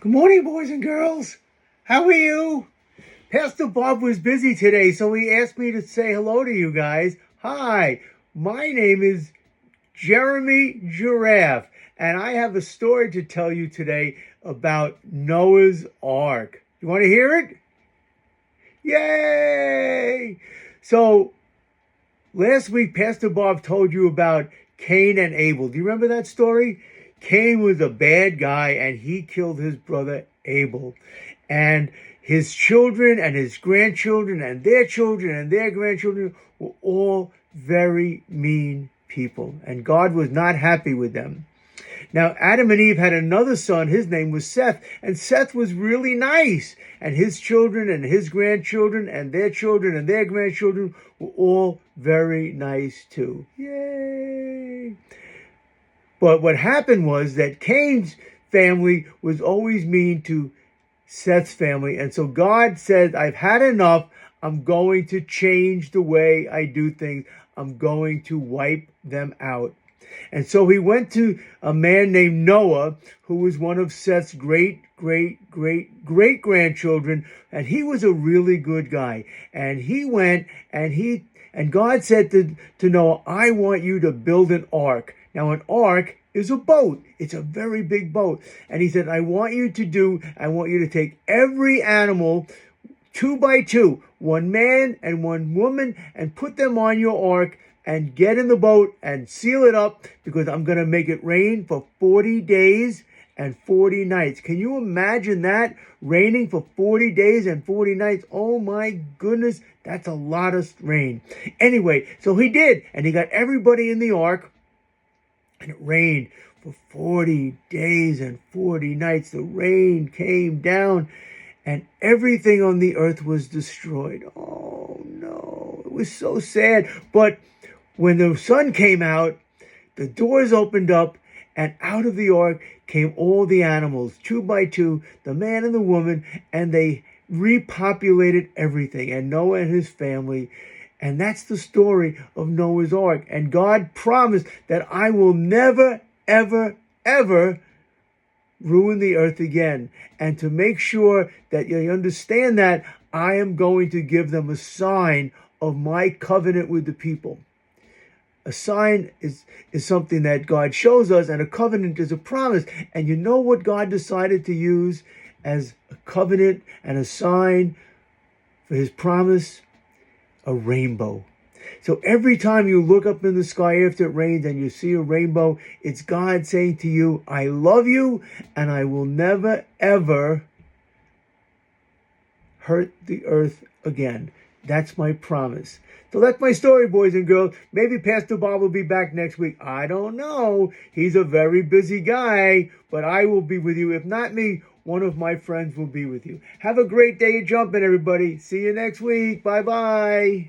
Good morning, boys and girls. How are you? Pastor Bob was busy today, so he asked me to say hello to you guys. Hi, my name is Jeremy Giraffe, and I have a story to tell you today about Noah's Ark. You want to hear it? Yay! So, last week, Pastor Bob told you about Cain and Abel. Do you remember that story? Cain was a bad guy and he killed his brother Abel. And his children and his grandchildren and their grandchildren were all very mean people. And God was not happy with them. Now, Adam and Eve had another son. His name was Seth. And Seth was really nice. And his children and his grandchildren and their grandchildren were all very nice too. Yay! But what happened was that Cain's family was always mean to Seth's family. And so God said, I've had enough. I'm going to change the way I do things. I'm going to wipe them out. And so he went to a man named Noah, who was one of Seth's great grandchildren. And he was a really good guy. And he went and God said to Noah, I want you to build an ark. Now, an ark is a boat. It's a very big boat. And he said, I want you to take every animal 2 by 2, one man and one woman, and put them on your ark and get in the boat and seal it up, because I'm going to make it rain for 40 days and 40 nights. Can you imagine that? Raining for 40 days and 40 nights. Oh my goodness, that's a lot of rain. Anyway, so he did, and he got everybody in the ark, and it rained for 40 days and 40 nights. The rain came down, and everything on the earth was destroyed. Oh no, it was so sad. But when the sun came out, the doors opened up, and out of the ark came all the animals, 2 by 2, the man and the woman, and they repopulated everything, and Noah and his family. And that's the story of Noah's Ark. And God promised that I will never, ever, ever ruin the earth again. And to make sure that you understand that, I am going to give them a sign of my covenant with the people. A sign is something that God shows us, and a covenant is a promise. And you know what God decided to use as a covenant and a sign for his promise? A rainbow. So every time you look up in the sky after it rains and you see a rainbow, it's God saying to you, I love you, and I will never, ever hurt the earth again. That's my promise. So that's my story, boys and girls. Maybe Pastor Bob will be back next week. I don't know. He's a very busy guy, but I will be with you. If not me, one of my friends will be with you. Have a great day of jumping, everybody. See you next week. Bye-bye.